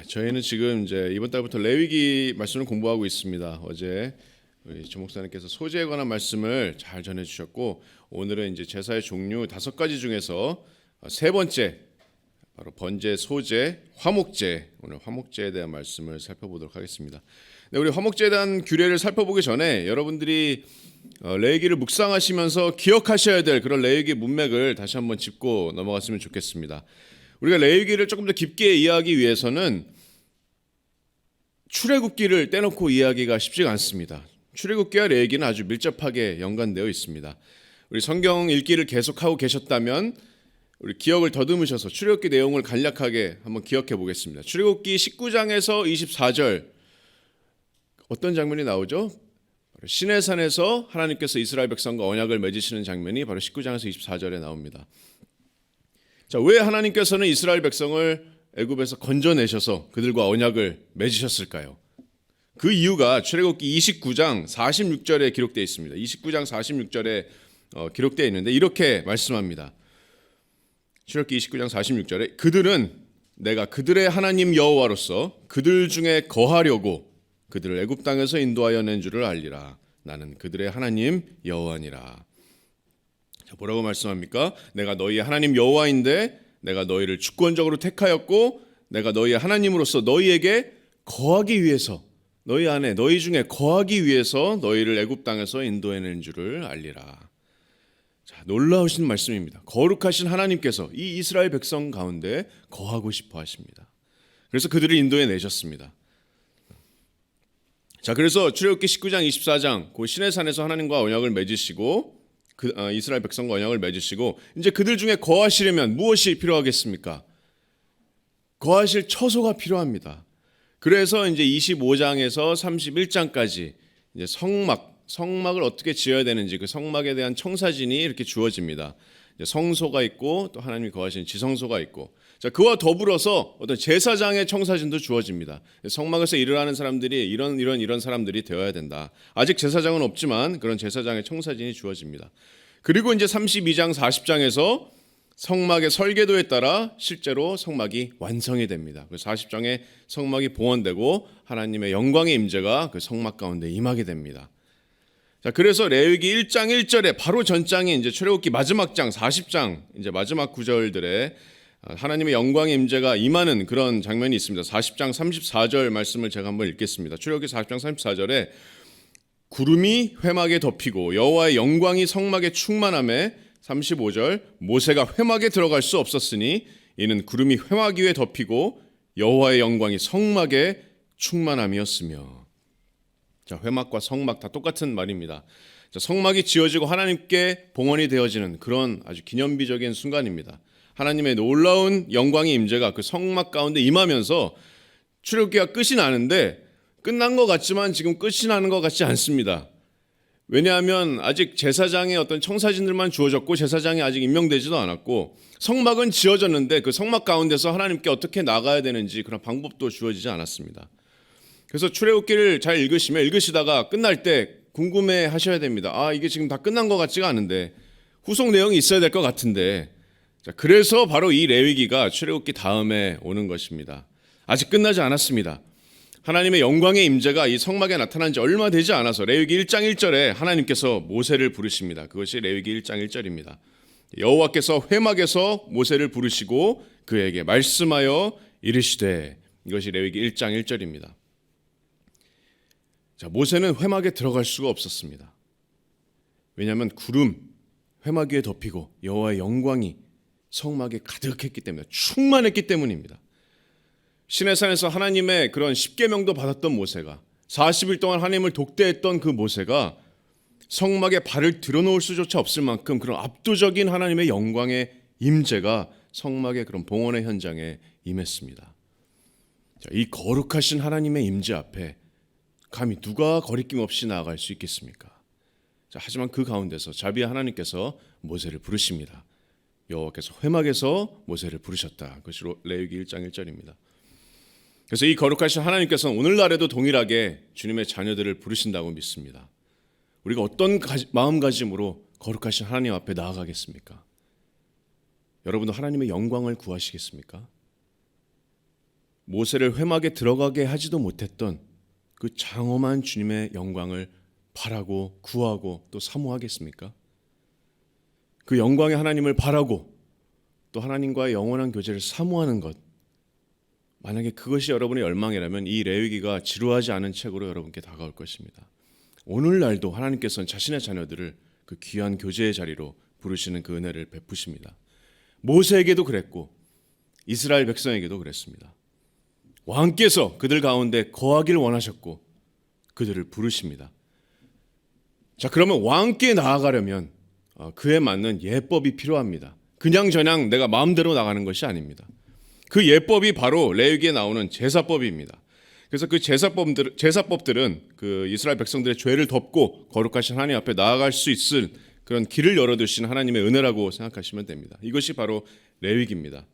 저희는 지금 이제 이번 달부터 레위기 말씀을 공부하고 있습니다. 어제 우리 조 목사님께서 소제에 관한 말씀을 잘 전해 주셨고, 오늘은 이제 제사의 종류 5가지 중에서 세 번째, 바로 번제, 소제, 화목제, 오늘 화목제에 대한 말씀을 살펴보도록 하겠습니다. 네, 우리 화목제에 대한 규례를 살펴보기 전에 여러분들이 레위기를 묵상하시면서 기억하셔야 될 그런 레위기 문맥을 다시 한번 짚고 넘어갔으면 좋겠습니다. 우리가 레위기를 조금 더 깊게 이해하기 위해서는 출애굽기를 떼놓고 이해하기가 쉽지가 않습니다. 출애굽기와 레위기는 아주 밀접하게 연관되어 있습니다. 우리 성경 읽기를 계속하고 계셨다면 우리 기억을 더듬으셔서 출애굽기 내용을 간략하게 한번 기억해 보겠습니다. 출애굽기 19장에서 24절 어떤 장면이 나오죠? 바로 시내산에서 하나님께서 이스라엘 백성과 언약을 맺으시는 장면이 바로 19장에서 24절에 나옵니다. 자, 왜 하나님께서는 이스라엘 백성을 애굽에서 건져내셔서 그들과 언약을 맺으셨을까요? 그 이유가 출애굽기 29장 46절에 기록되어 있습니다. 29장 46절에 기록되어 있는데 이렇게 말씀합니다. 출애굽기 29장 46절에 그들은 내가 그들의 하나님 여호와로서 그들 중에 거하려고 그들을 애굽 땅에서 인도하여 낸 줄을 알리라. 나는 그들의 하나님 여호와니라. 자, 뭐라고 말씀합니까? 내가 너희의 하나님 여호와인데 내가 너희를 주권적으로 택하였고 내가 너희의 하나님으로서 너희에게 거하기 위해서 너희 안에 너희 중에 거하기 위해서 너희를 애굽 땅에서 인도해낸 줄을 알리라. 자, 놀라우신 말씀입니다. 거룩하신 하나님께서 이 이스라엘 백성 가운데 거하고 싶어 하십니다. 그래서 그들을 인도해 내셨습니다. 자, 그래서 출애굽기 19장 24장 그 시내산에서 하나님과 언약을 맺으시고 이스라엘 백성과 언약을 맺으시고 이제 그들 중에 거하시려면 무엇이 필요하겠습니까? 거하실 처소가 필요합니다. 그래서 이제 25장에서 31장까지 이제 성막을 어떻게 지어야 되는지 그 성막에 대한 청사진이 이렇게 주어집니다. 이제 성소가 있고 또 하나님이 거하시는 지성소가 있고, 자, 그와 더불어서 어떤 제사장의 청사진도 주어집니다. 성막에서 일을 하는 사람들이 이런 사람들이 되어야 된다. 아직 제사장은 없지만 그런 제사장의 청사진이 주어집니다. 그리고 이제 32장 40장에서 성막의 설계도에 따라 실제로 성막이 완성이 됩니다. 그 40장에 성막이 봉헌되고 하나님의 영광의 임재가 그 성막 가운데 임하게 됩니다. 자, 그래서 레위기 1장 1절에 바로 전장이 이제 출애굽기 마지막 장 40장 이제 마지막 구절들에 하나님의 영광의 임재가 임하는 그런 장면이 있습니다. 40장 34절 말씀을 제가 한번 읽겠습니다. 출애굽기 40장 34절에 구름이 회막에 덮이고 여호와의 영광이 성막에 충만함에 35절 모세가 회막에 들어갈 수 없었으니 이는 구름이 회막 위에 덮이고 여호와의 영광이 성막에 충만함이었으며. 자, 회막과 성막 다 똑같은 말입니다. 자, 성막이 지어지고 하나님께 봉헌이 되어지는 그런 아주 기념비적인 순간입니다. 하나님의 놀라운 영광의 임재가 그 성막 가운데 임하면서 출애굽기가 끝이 나는데 끝난 것 같지만 지금 끝이 나는 것 같지 않습니다. 왜냐하면 아직 제사장의 어떤 청사진들만 주어졌고 제사장이 아직 임명되지도 않았고 성막은 지어졌는데 그 성막 가운데서 하나님께 어떻게 나가야 되는지 그런 방법도 주어지지 않았습니다. 그래서 출애굽기를 잘 읽으시다가 끝날 때 궁금해 하셔야 됩니다. 아, 이게 지금 다 끝난 것 같지가 않은데 후속 내용이 있어야 될 것 같은데. 자, 그래서 바로 이 레위기가 출애굽기 다음에 오는 것입니다. 아직 끝나지 않았습니다. 하나님의 영광의 임재가 이 성막에 나타난 지 얼마 되지 않아서 레위기 1장 1절에 하나님께서 모세를 부르십니다. 그것이 레위기 1장 1절입니다. 여호와께서 회막에서 모세를 부르시고 그에게 말씀하여 이르시되, 이것이 레위기 1장 1절입니다. 자, 모세는 회막에 들어갈 수가 없었습니다. 왜냐하면 구름, 회막 위에 덮이고 여호와의 영광이 성막에 가득했기 때문에, 충만했기 때문입니다. 시내산에서 하나님의 그런 십계명도 받았던 모세가 40일 동안 하나님을 독대했던 그 모세가 성막에 발을 들어놓을 수조차 없을 만큼 그런 압도적인 하나님의 영광의 임재가 성막의 그런 봉헌의 현장에 임했습니다. 자, 이 거룩하신 하나님의 임재 앞에 감히 누가 거리낌 없이 나아갈 수 있겠습니까? 자, 하지만 그 가운데서 자비의 하나님께서 모세를 부르십니다. 여호와께서 회막에서 모세를 부르셨다. 그것이 레위기 1장 1절입니다. 그래서 이 거룩하신 하나님께서는 오늘날에도 동일하게 주님의 자녀들을 부르신다고 믿습니다. 우리가 어떤 마음가짐으로 거룩하신 하나님 앞에 나아가겠습니까? 여러분도 하나님의 영광을 구하시겠습니까? 모세를 회막에 들어가게 하지도 못했던 그 장엄한 주님의 영광을 바라고 구하고 또 사모하겠습니까? 그 영광의 하나님을 바라고 또 하나님과의 영원한 교제를 사모하는 것, 만약에 그것이 여러분의 열망이라면 이 레위기가 지루하지 않은 책으로 여러분께 다가올 것입니다. 오늘날도 하나님께서는 자신의 자녀들을 그 귀한 교제의 자리로 부르시는 그 은혜를 베푸십니다. 모세에게도 그랬고 이스라엘 백성에게도 그랬습니다. 왕께서 그들 가운데 거하길 원하셨고 그들을 부르십니다. 자, 그러면 왕께 나아가려면 그에 맞는 예법이 필요합니다. 그냥저냥 내가 마음대로 나가는 것이 아닙니다. 그 예법이 바로 레위기에 나오는 제사법입니다. 그래서 그 제사법들은 그 이스라엘 백성들의 죄를 덮고 거룩하신 하나님 앞에 나아갈 수 있을 그런 길을 열어두신 하나님의 은혜라고 생각하시면 됩니다. 이것이 바로 레위기입니다.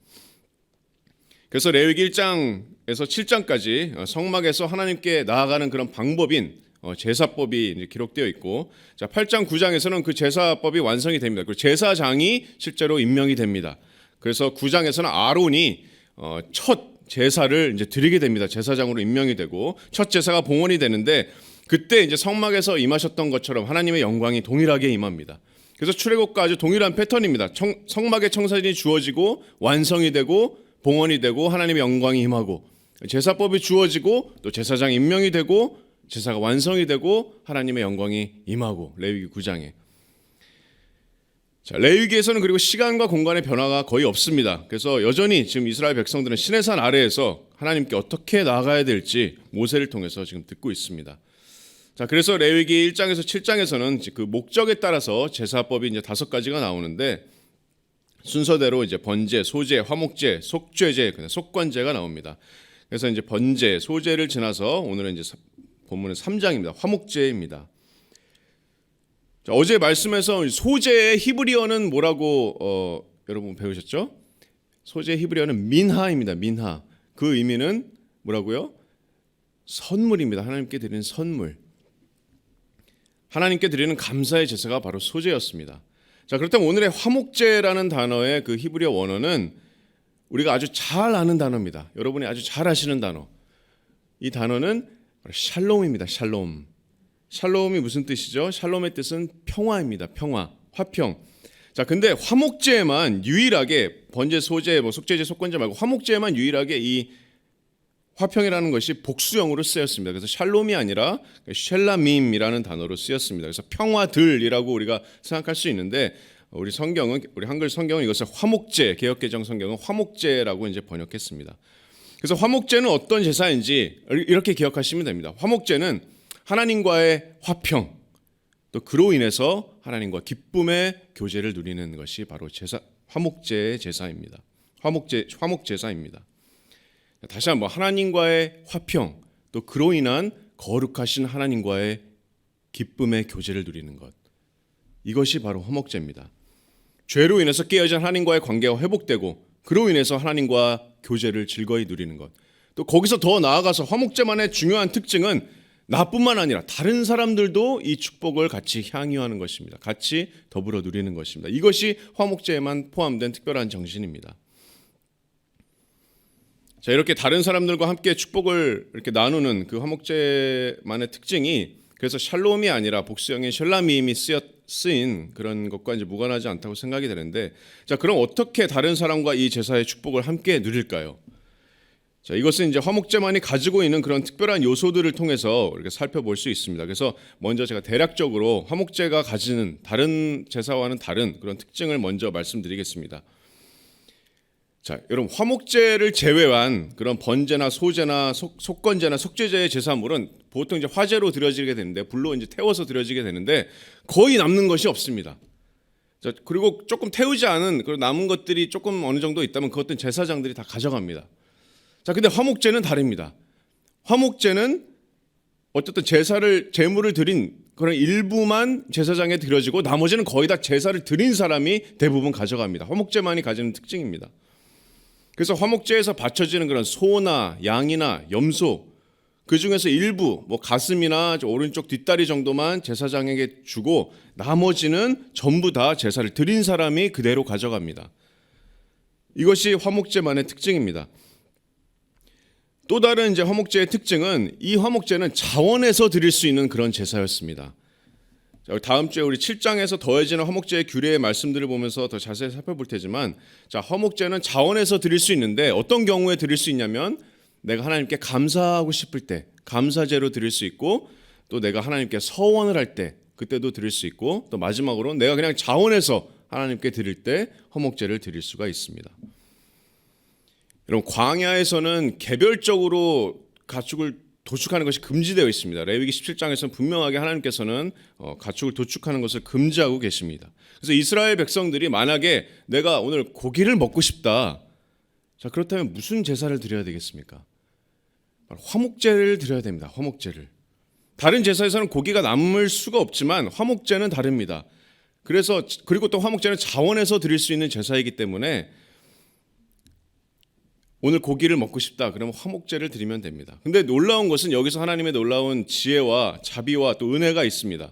그래서 레위기 1장에서 7장까지 성막에서 하나님께 나아가는 그런 방법인 제사법이 이제 기록되어 있고, 자 8장 9장에서는 그 제사법이 완성이 됩니다. 그리고 제사장이 실제로 임명이 됩니다. 그래서 9장에서는 아론이 첫 제사를 이제 드리게 됩니다. 제사장으로 임명이 되고 첫 제사가 봉헌이 되는데, 그때 이제 성막에서 임하셨던 것처럼 하나님의 영광이 동일하게 임합니다. 그래서 출애굽과 아주 동일한 패턴입니다. 성막의 청사진이 주어지고 완성이 되고 봉헌이 되고 하나님의 영광이 임하고, 제사법이 주어지고 또 제사장 임명이 되고 제사가 완성이 되고 하나님의 영광이 임하고, 레위기 9장에. 자, 레위기에서는 그리고 시간과 공간의 변화가 거의 없습니다. 그래서 여전히 지금 이스라엘 백성들은 시내산 아래에서 하나님께 어떻게 나아가야 될지 모세를 통해서 지금 듣고 있습니다. 자, 그래서 레위기 1장에서 7장에서는 그 목적에 따라서 제사법이 이제 5가지가 나오는데, 순서대로 이제 번제, 소제, 화목제, 속죄제, 속건제가 나옵니다. 그래서 이제 번제, 소제를 지나서 오늘은 이제 본문은 3장입니다. 화목제입니다. 자, 어제 말씀에서 소제의 히브리어는 뭐라고 여러분 배우셨죠? 소제의 히브리어는 민하입니다. 민하. 그 의미는 뭐라고요? 선물입니다. 하나님께 드리는 선물. 하나님께 드리는 감사의 제사가 바로 소제였습니다. 자, 그렇다면 오늘의 화목제라는 단어의 그 히브리어 원어는 우리가 아주 잘 아는 단어입니다. 여러분이 아주 잘 아시는 단어. 이 단어는 샬롬입니다. 샬롬. 샬롬이 무슨 뜻이죠? 샬롬의 뜻은 평화입니다. 평화, 화평. 자, 근데 화목제에만 유일하게 번제, 소제, 속죄제, 속건제 말고 화목제에만 유일하게 이 화평이라는 것이 복수형으로 쓰였습니다. 그래서 샬롬이 아니라 셸라밈이라는 단어로 쓰였습니다. 그래서 평화들이라고 우리가 생각할 수 있는데, 우리 한글 성경은 이것을 화목제, 개역개정 성경은 화목제라고 이제 번역했습니다. 그래서 화목제는 어떤 제사인지 이렇게 기억하시면 됩니다. 화목제는 하나님과의 화평, 또 그로 인해서 하나님과 기쁨의 교제를 누리는 것이 바로 화목제의 제사입니다. 화목제사입니다. 다시 한번, 하나님과의 화평, 또 그로 인한 거룩하신 하나님과의 기쁨의 교제를 누리는 것, 이것이 바로 화목제입니다. 죄로 인해서 깨어진 하나님과의 관계가 회복되고 그로 인해서 하나님과 교제를 즐거이 누리는 것, 또 거기서 더 나아가서 화목제만의 중요한 특징은 나뿐만 아니라 다른 사람들도 이 축복을 같이 향유하는 것입니다. 같이 더불어 누리는 것입니다. 이것이 화목제에만 포함된 특별한 정신입니다. 자, 이렇게 다른 사람들과 함께 축복을 이렇게 나누는 그 화목제만의 특징이, 그래서 샬롬이 아니라 복수형인 셜라미임이 쓰인 그런 것과 이제 무관하지 않다고 생각이 되는데, 자, 그럼 어떻게 다른 사람과 이 제사의 축복을 함께 누릴까요? 자, 이것은 이제 화목제만이 가지고 있는 그런 특별한 요소들을 통해서 이렇게 살펴볼 수 있습니다. 그래서 먼저 제가 대략적으로 화목제가 가지는 다른 제사와는 다른 그런 특징을 먼저 말씀드리겠습니다. 자, 여러분, 화목제를 제외한 그런 번제나 소제나 속건제나 속죄제의 제사물은 보통 이제 화제로 드려지게 되는데, 불로 이제 태워서 드려지게 되는데 거의 남는 것이 없습니다. 자, 그리고 조금 태우지 않은 그런 남은 것들이 조금 어느 정도 있다면 그것들은 제사장들이 다 가져갑니다. 자, 근데 화목제는 다릅니다. 화목제는 어쨌든 제물을 드린 그런 일부만 제사장에 드려지고 나머지는 거의 다 제사를 드린 사람이 대부분 가져갑니다. 화목제만이 가지는 특징입니다. 그래서 화목제에서 바쳐지는 그런 소나 양이나 염소, 그 중에서 일부 가슴이나 오른쪽 뒷다리 정도만 제사장에게 주고 나머지는 전부 다 제사를 드린 사람이 그대로 가져갑니다. 이것이 화목제만의 특징입니다. 또 다른 이제 화목제의 특징은 이 화목제는 자원에서 드릴 수 있는 그런 제사였습니다. 자, 다음 주에 우리 7장에서 더해지는 화목제의 규례의 말씀들을 보면서 더 자세히 살펴볼 테지만, 자, 화목제는 자원에서 드릴 수 있는데 어떤 경우에 드릴 수 있냐면 내가 하나님께 감사하고 싶을 때 감사제로 드릴 수 있고, 또 내가 하나님께 서원을 할 때 그때도 드릴 수 있고, 또 마지막으로 내가 그냥 자원해서 하나님께 드릴 때 화목제를 드릴 수가 있습니다. 여러분, 광야에서는 개별적으로 가축을 도축하는 것이 금지되어 있습니다. 레위기 17장에서는 분명하게 하나님께서는 가축을 도축하는 것을 금지하고 계십니다. 그래서 이스라엘 백성들이 만약에 내가 오늘 고기를 먹고 싶다, 자, 그렇다면 무슨 제사를 드려야 되겠습니까? 화목제를 드려야 됩니다. 화목제를. 다른 제사에서는 고기가 남을 수가 없지만 화목제는 다릅니다. 그리고 또 화목제는 자원에서 드릴 수 있는 제사이기 때문에 오늘 고기를 먹고 싶다, 그러면 화목제를 드리면 됩니다. 근데 놀라운 것은 여기서 하나님의 놀라운 지혜와 자비와 또 은혜가 있습니다.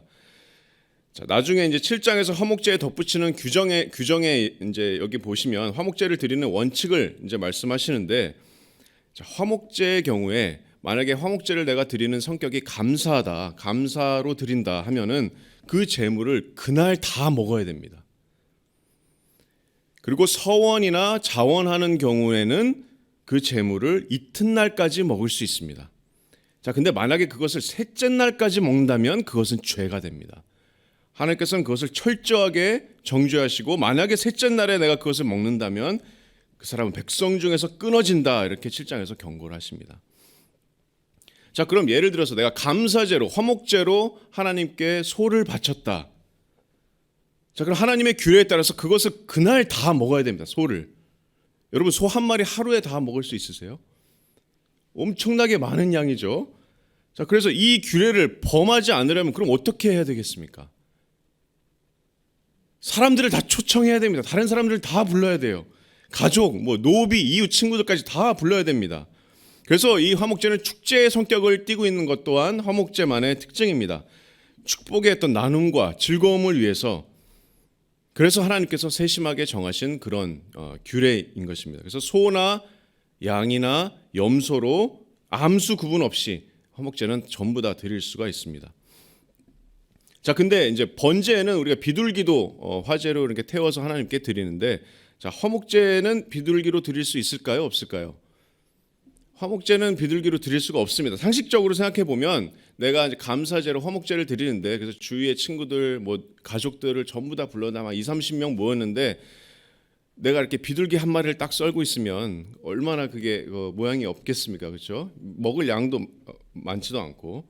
자, 나중에 이제 7장에서 화목제에 덧붙이는 규정에 이제 여기 보시면 화목제를 드리는 원칙을 이제 말씀하시는데, 자, 화목제의 경우에 만약에 화목제를 내가 드리는 성격이 감사하다, 감사로 드린다 하면은 그 제물을 그날 다 먹어야 됩니다. 그리고 서원이나 자원하는 경우에는 그 제물을 이튿날까지 먹을 수 있습니다. 자, 근데 만약에 그것을 셋째 날까지 먹는다면 그것은 죄가 됩니다. 하나님께서는 그것을 철저하게 정죄하시고, 만약에 셋째 날에 내가 그것을 먹는다면 그 사람은 백성 중에서 끊어진다, 이렇게 7장에서 경고를 하십니다. 자, 그럼 예를 들어서 내가 감사제로, 화목제로 하나님께 소를 바쳤다. 자, 그럼 하나님의 규례에 따라서 그것을 그날 다 먹어야 됩니다. 소를. 여러분, 소 한 마리 하루에 다 먹을 수 있으세요? 엄청나게 많은 양이죠. 자, 그래서 이 규례를 범하지 않으려면 그럼 어떻게 해야 되겠습니까? 사람들을 다 초청해야 됩니다. 다른 사람들을 다 불러야 돼요. 가족, 노비, 이웃, 친구들까지 다 불러야 됩니다. 그래서 이 화목제는 축제의 성격을 띠고 있는 것 또한 화목제만의 특징입니다. 축복의 어떤 나눔과 즐거움을 위해서, 그래서 하나님께서 세심하게 정하신 그런 규례인 것입니다. 그래서 소나 양이나 염소로 암수 구분 없이 화목제는 전부 다 드릴 수가 있습니다. 자, 근데 이제 번제에는 우리가 비둘기도 화제로 이렇게 태워서 하나님께 드리는데, 자, 화목제는 비둘기로 드릴 수 있을까요? 없을까요? 화목제는 비둘기로 드릴 수가 없습니다. 상식적으로 생각해 보면 내가 이제 감사제로 화목제를 드리는데, 그래서 주위의 친구들, 가족들을 전부 다 불러다 막 20-30명 모였는데 내가 이렇게 비둘기 한 마리를 딱 썰고 있으면 얼마나 그게 모양이 없겠습니까? 그렇죠? 먹을 양도 많지도 않고.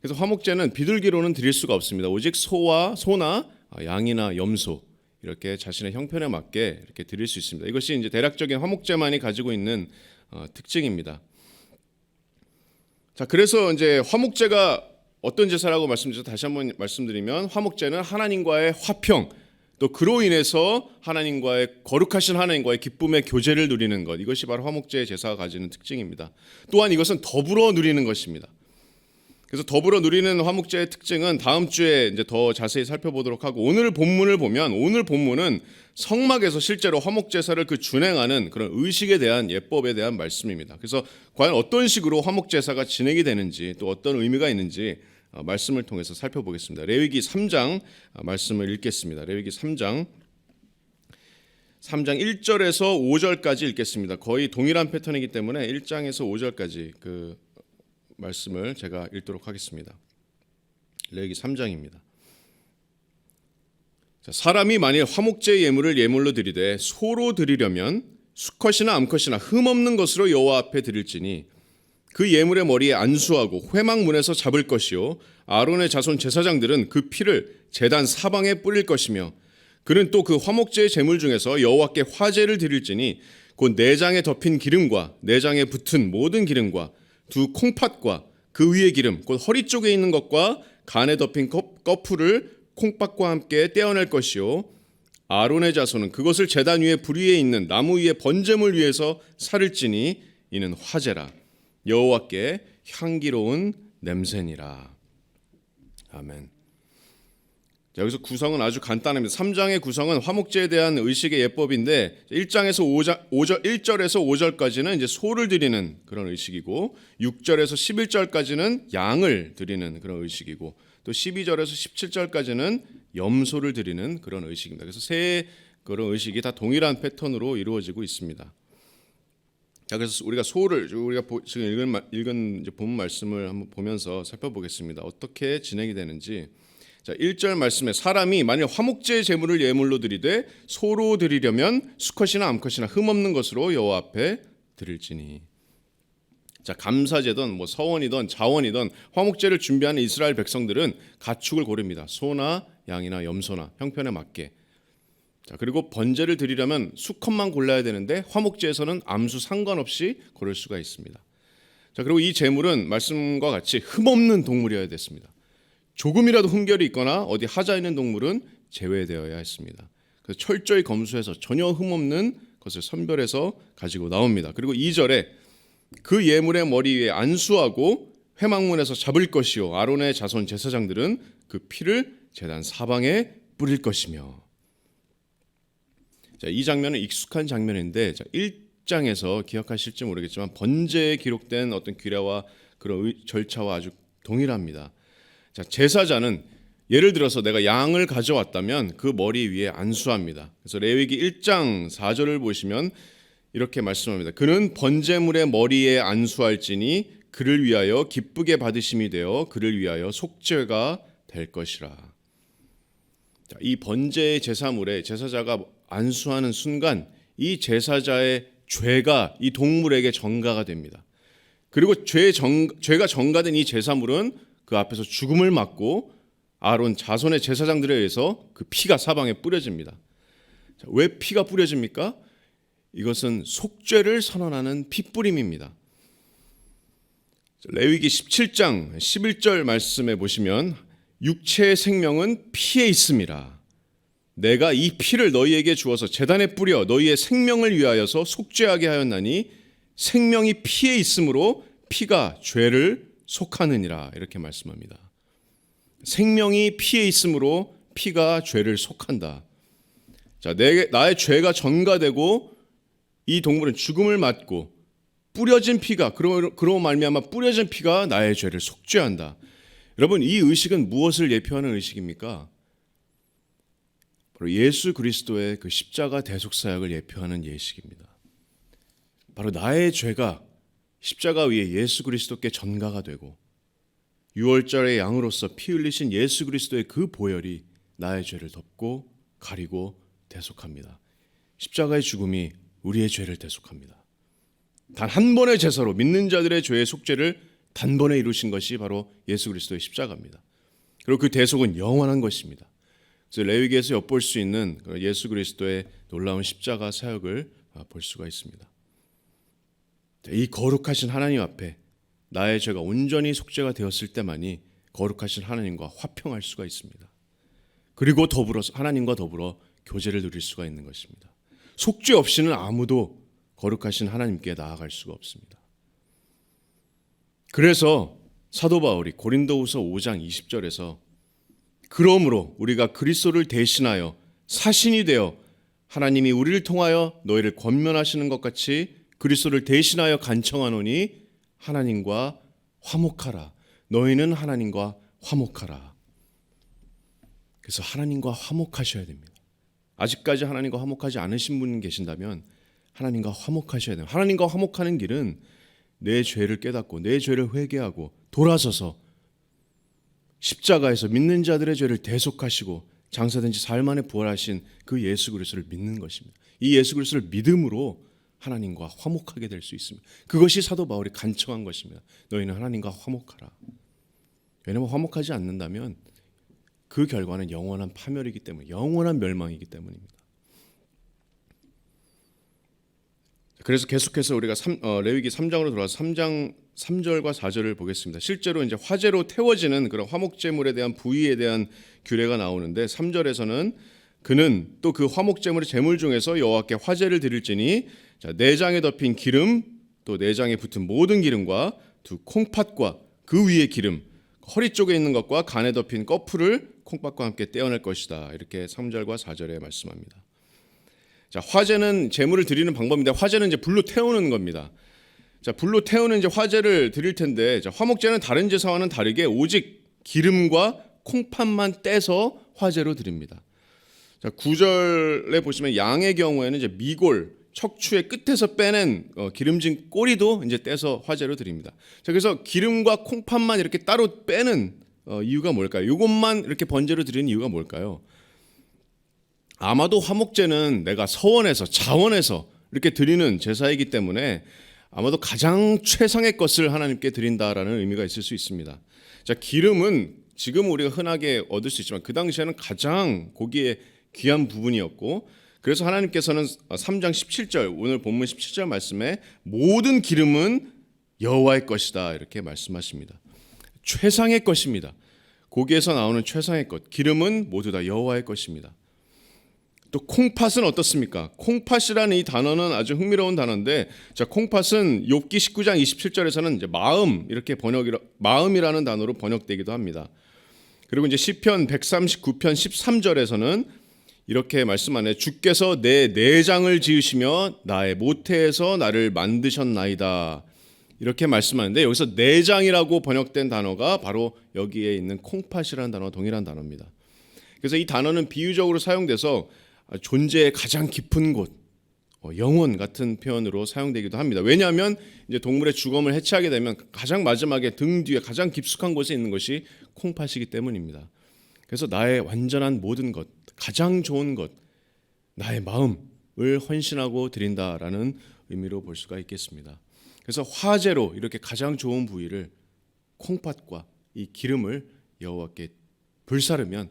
그래서 화목제는 비둘기로는 드릴 수가 없습니다. 오직 소나 양이나 염소, 이렇게 자신의 형편에 맞게 이렇게 드릴 수 있습니다. 이것이 이제 대략적인 화목제만이 가지고 있는 특징입니다. 자, 그래서 이제 화목제가 어떤 제사라고 말씀드려서 다시 한번 말씀드리면, 화목제는 하나님과의 화평, 또 그로 인해서 거룩하신 하나님과의 기쁨의 교제를 누리는 것, 이것이 바로 화목제의 제사가 가지는 특징입니다. 또한 이것은 더불어 누리는 것입니다. 그래서 더불어 누리는 화목제의 특징은 다음 주에 이제 더 자세히 살펴보도록 하고, 오늘 본문을 보면, 오늘 본문은 성막에서 실제로 화목제사를 준행하는 그런 의식에 대한 예법에 대한 말씀입니다. 그래서 과연 어떤 식으로 화목제사가 진행이 되는지, 또 어떤 의미가 있는지 말씀을 통해서 살펴보겠습니다. 레위기 3장 말씀을 읽겠습니다. 레위기 3장 1절에서 5절까지 읽겠습니다. 거의 동일한 패턴이기 때문에 1장에서 5절까지 그 말씀을 제가 읽도록 하겠습니다. 레위기 3장입니다. 자, 사람이 만일 화목제 예물을 예물로 드리되 소로 드리려면 수컷이나 암컷이나 흠없는 것으로 여호와 앞에 드릴지니 그 예물의 머리에 안수하고 회막문에서 잡을 것이요, 아론의 자손 제사장들은 그 피를 제단 사방에 뿌릴 것이며, 그는 또 그 화목제의 제물 중에서 여호와께 화제를 드릴지니 곧 내장에 덮인 기름과 내장에 붙은 모든 기름과 두 콩팥과 그 위의 기름, 곧 허리 쪽에 있는 것과 간에 덮인 꺼풀을 콩팥과 함께 떼어낼 것이요, 아론의 자손은 그것을 제단 위에 불 위에 있는 나무 위에 번제물 위에서 살을지니 이는 화제라, 여호와께 향기로운 냄새니라. 아멘. 자, 여기서 구성은 아주 간단합니다. 3장의 구성은 화목제에 대한 의식의 예법인데 1절에서 5절까지는 이제 소를 드리는 그런 의식이고 6절에서 11절까지는 양을 드리는 그런 의식이고 또 12절에서 17절까지는 염소를 드리는 그런 의식입니다. 그래서 세 그런 의식이 다 동일한 패턴으로 이루어지고 있습니다. 자, 그래서 우리가 지금 읽은 이제 본 말씀을 한번 보면서 살펴보겠습니다. 어떻게 진행이 되는지. 자, 1절 말씀에 사람이 만일 화목제의 제물을 예물로 드리되 소로 드리려면 수컷이나 암컷이나 흠없는 것으로 여호와 앞에 드릴지니. 자, 감사제든 서원이든 자원이든 화목제를 준비하는 이스라엘 백성들은 가축을 고릅니다. 소나 양이나 염소나 형편에 맞게. 자, 그리고 번제를 드리려면 수컷만 골라야 되는데 화목제에서는 암수 상관없이 고를 수가 있습니다. 자, 그리고 이 제물은 말씀과 같이 흠없는 동물이어야 됐습니다. 조금이라도 흠결이 있거나 어디 하자 있는 동물은 제외되어야 했습니다. 그래서 철저히 검수해서 전혀 흠없는 것을 선별해서 가지고 나옵니다. 그리고 2절에 그 예물의 머리 위에 안수하고 회막문에서 잡을 것이요 아론의 자손 제사장들은 그 피를 제단 사방에 뿌릴 것이며. 자, 이 장면은 익숙한 장면인데 1장에서 기억하실지 모르겠지만 번제에 기록된 어떤 규례와 그런 절차와 아주 동일합니다. 자, 제사자는 예를 들어서 내가 양을 가져왔다면 그 머리 위에 안수합니다. 그래서 레위기 1장 4절을 보시면 이렇게 말씀합니다. 그는 번제물의 머리에 안수할지니 그를 위하여 기쁘게 받으심이 되어 그를 위하여 속죄가 될 것이라. 자, 이 번제의 제사물에 제사자가 안수하는 순간 이 제사자의 죄가 이 동물에게 전가가 됩니다. 그리고 죄가 전가된 이 제사물은 그 앞에서 죽음을 맞고 아론 자손의 제사장들에 의해서 그 피가 사방에 뿌려집니다. 자, 왜 피가 뿌려집니까? 이것은 속죄를 선언하는 피뿌림입니다. 레위기 17장 11절 말씀에 보시면 육체의 생명은 피에 있음이라. 내가 이 피를 너희에게 주어서 제단에 뿌려 너희의 생명을 위하여서 속죄하게 하였나니 생명이 피에 있으므로 피가 죄를 속하느니라. 이렇게 말씀합니다. 생명이 피에 있으므로 피가 죄를 속한다. 자, 나의 죄가 전가되고 이 동물은 죽음을 맞고 뿌려진 피가 그로 말미암아 뿌려진 피가 나의 죄를 속죄한다. 여러분, 이 의식은 무엇을 예표하는 의식입니까? 바로 예수 그리스도의 그 십자가 대속 사역을 예표하는 예식입니다. 바로 나의 죄가 십자가 위에 예수 그리스도께 전가가 되고 유월절의 양으로서 피 흘리신 예수 그리스도의 그 보혈이 나의 죄를 덮고 가리고 대속합니다. 십자가의 죽음이 우리의 죄를 대속합니다. 단 한 번의 제사로 믿는 자들의 죄의 속죄를 단번에 이루신 것이 바로 예수 그리스도의 십자가입니다. 그리고 그 대속은 영원한 것입니다. 그래서 레위기에서 엿볼 수 있는 예수 그리스도의 놀라운 십자가 사역을 볼 수가 있습니다. 이 거룩하신 하나님 앞에 나의 죄가 온전히 속죄가 되었을 때만이 거룩하신 하나님과 화평할 수가 있습니다. 그리고 하나님과 더불어 교제를 누릴 수가 있는 것입니다. 속죄 없이는 아무도 거룩하신 하나님께 나아갈 수가 없습니다. 그래서 사도 바울이 고린도후서 5장 20절에서 그러므로 우리가 그리스도를 대신하여 사신이 되어 하나님이 우리를 통하여 너희를 권면하시는 것 같이 그리스도를 대신하여 간청하노니 하나님과 화목하라. 너희는 하나님과 화목하라. 그래서 하나님과 화목하셔야 됩니다. 아직까지 하나님과 화목하지 않으신 분 계신다면 하나님과 화목하셔야 돼요. 하나님과 화목하는 길은 내 죄를 깨닫고 내 죄를 회개하고 돌아서서 십자가에서 믿는 자들의 죄를 대속하시고 장사된 지 사흘 만에 부활하신 그 예수 그리스도를 믿는 것입니다. 이 예수 그리스도를 믿음으로 하나님과 화목하게 될 수 있습니다. 그것이 사도 바울이 간청한 것입니다. 너희는 하나님과 화목하라. 왜냐하면 화목하지 않는다면 그 결과는 영원한 파멸이기 때문에 영원한 멸망이기 때문입니다. 그래서 계속해서 우리가 레위기 3장으로 돌아와서 3장 3절과 4절을 보겠습니다. 실제로 이제 화제로 태워지는 그런 화목제물에 대한 부위에 대한 규례가 나오는데 3절에서는 그는 또 그 화목제물의 제물 중에서 여호와께 화제를 드릴지니 자, 내장에 덮인 기름 또 내장에 붙은 모든 기름과 두 콩팥과 그 위에 기름 허리 쪽에 있는 것과 간에 덮인 꺼풀을 콩팥과 함께 떼어낼 것이다. 이렇게 3절과 4절에 말씀합니다. 자, 화제는 제물을 드리는 방법인데 화제는 이제 불로 태우는 겁니다. 자, 불로 태우는 이제 화제를 드릴 텐데, 자, 화목제는 다른 제사와는 다르게 오직 기름과 콩팥만 떼서 화제로 드립니다. 자, 9절에 보시면 양의 경우에는 이제 미골, 척추의 끝에서 빼낸 기름진 꼬리도 이제 떼서 화제로 드립니다. 자, 그래서 기름과 콩팥만 이렇게 따로 빼는 이유가 뭘까요? 이것만 이렇게 번제로 드리는 이유가 뭘까요? 아마도 화목제는 내가 서원해서 자원해서 이렇게 드리는 제사이기 때문에 아마도 가장 최상의 것을 하나님께 드린다라는 의미가 있을 수 있습니다. 자, 기름은 지금 우리가 흔하게 얻을 수 있지만 그 당시에는 가장 고기의 귀한 부분이었고, 그래서 하나님께서는 3장 17절 오늘 본문 17절 말씀에 모든 기름은 여호와의 것이다 이렇게 말씀하십니다. 최상의 것입니다. 고기에서 나오는 최상의 것, 기름은 모두 다 여호와의 것입니다. 또 콩팥은 어떻습니까? 콩팥이라는 이 단어는 아주 흥미로운 단어인데, 자, 콩팥은 욥기 19장 27절에서는 이제 마음이라는 단어로 번역되기도 합니다. 그리고 이제 시편 139편 13절에서는 이렇게 말씀하네. 주께서 내 내장을 지으시며 나의 모태에서 나를 만드셨나이다. 이렇게 말씀하는데, 여기서 내장이라고 번역된 단어가 바로 여기에 있는 콩팥이라는 단어와 동일한 단어입니다. 그래서 이 단어는 비유적으로 사용돼서 존재의 가장 깊은 곳, 영혼 같은 표현으로 사용되기도 합니다. 왜냐하면 이제 동물의 주검을 해체하게 되면 가장 마지막에 등 뒤에 가장 깊숙한 곳에 있는 것이 콩팥이기 때문입니다. 그래서 나의 완전한 모든 것, 가장 좋은 것, 나의 마음을 헌신하고 드린다라는 의미로 볼 수가 있겠습니다. 그래서 화제로 이렇게 가장 좋은 부위를 콩팥과 이 기름을 여호와께 불사르면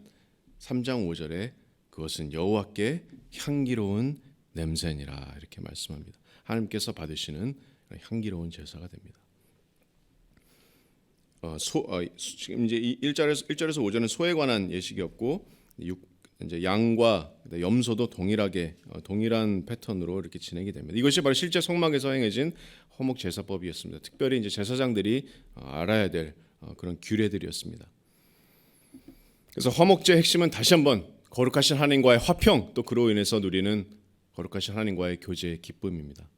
3장 5절에 그것은 여호와께 향기로운 냄새니라 이렇게 말씀합니다. 하나님께서 받으시는 향기로운 제사가 됩니다. 지금 이제 1절에서 5절은 소에 관한 예식이었고, 이제 양과 염소도 동일한 패턴으로 이렇게 진행이 됩니다. 이것이 바로 실제 성막에서 행해진 화목 제사법이었습니다. 특별히 이제 제사장들이 알아야 될 그런 규례들이었습니다. 그래서 화목제의 핵심은 다시 한번 거룩하신 하나님과의 화평, 또 그로 인해서 누리는 거룩하신 하나님과의 교제의 기쁨입니다.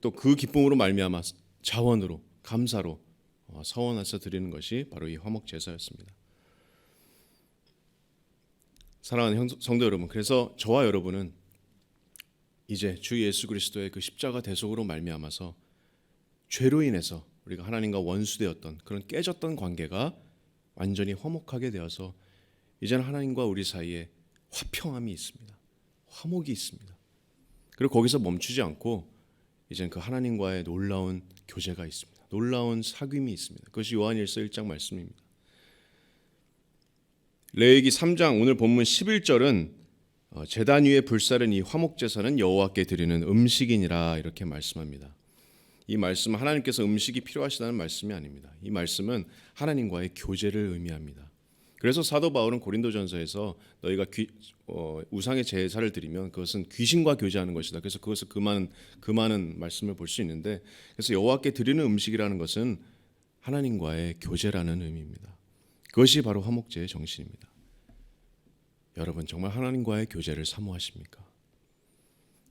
또 그 기쁨으로 말미암아 자원으로 감사로 서원해서 드리는 것이 바로 이 화목 제사였습니다. 사랑하는 성도 여러분, 그래서 저와 여러분은 이제 주 예수 그리스도의 그 십자가 대속으로 말미암아서 죄로 인해서 우리가 하나님과 원수되었던 그런 깨졌던 관계가 완전히 화목하게 되어서 이제는 하나님과 우리 사이에 화평함이 있습니다. 화목이 있습니다. 그리고 거기서 멈추지 않고 이제는 그 하나님과의 놀라운 교제가 있습니다. 놀라운 사귐이 있습니다. 그것이 요한일서 1장 말씀입니다. 레위기 3장 오늘 본문 11절은 제단 위에 불사른 이 화목제사는 여호와께 드리는 음식이니라 이렇게 말씀합니다. 이 말씀은 하나님께서 음식이 필요하시다는 말씀이 아닙니다. 이 말씀은 하나님과의 교제를 의미합니다. 그래서 사도 바울은 고린도전서에서 너희가 우상의 제사를 드리면 그것은 귀신과 교제하는 것이다. 그래서 그것을 그 많은 말씀을 볼 수 있는데, 그래서 여호와께 드리는 음식이라는 것은 하나님과의 교제라는 의미입니다. 그것이 바로 화목제의 정신입니다. 여러분 정말 하나님과의 교제를 사모하십니까?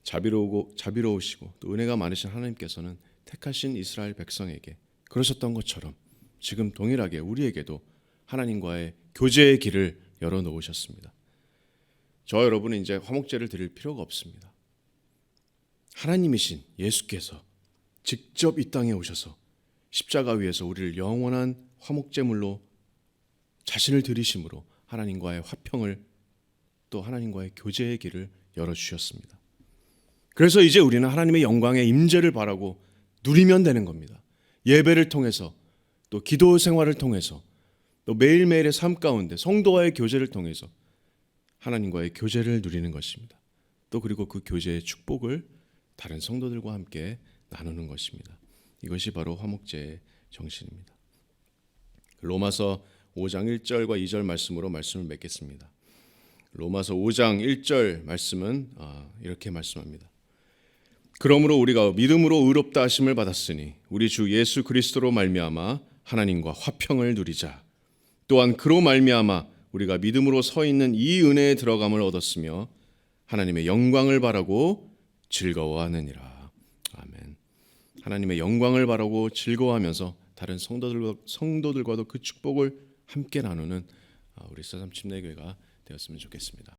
자비로우시고 또 은혜가 많으신 하나님께서는 택하신 이스라엘 백성에게 그러셨던 것처럼 지금 동일하게 우리에게도 하나님과의 교제의 길을 열어놓으셨습니다. 저와 여러분은 이제 화목제를 드릴 필요가 없습니다. 하나님이신 예수께서 직접 이 땅에 오셔서 십자가 위에서 우리를 영원한 화목제물로 자신을 드리심으로 하나님과의 화평을 또 하나님과의 교제의 길을 열어주셨습니다. 그래서 이제 우리는 하나님의 영광의 임재를 바라고 누리면 되는 겁니다. 예배를 통해서 또 기도 생활을 통해서 또 매일매일의 삶 가운데 성도와의 교제를 통해서 하나님과의 교제를 누리는 것입니다. 또 그리고 그 교제의 축복을 다른 성도들과 함께 나누는 것입니다. 이것이 바로 화목제의 정신입니다. 로마서 5장 1절과 2절 말씀으로 말씀을 맺겠습니다. 로마서 5장 1절 말씀은 이렇게 말씀합니다. 그러므로 우리가 믿음으로 의롭다 하심을 받았으니 우리 주 예수 그리스도로 말미암아 하나님과 화평을 누리자. 또한 그로 말미암아 우리가 믿음으로 서 있는 이 은혜에 들어감을 얻었으며 하나님의 영광을 바라고 즐거워하느니라. 아멘. 하나님의 영광을 바라고 즐거워하면서 다른 성도들과도 그 축복을 함께 나누는 우리 사삼침내교회가 되었으면 좋겠습니다.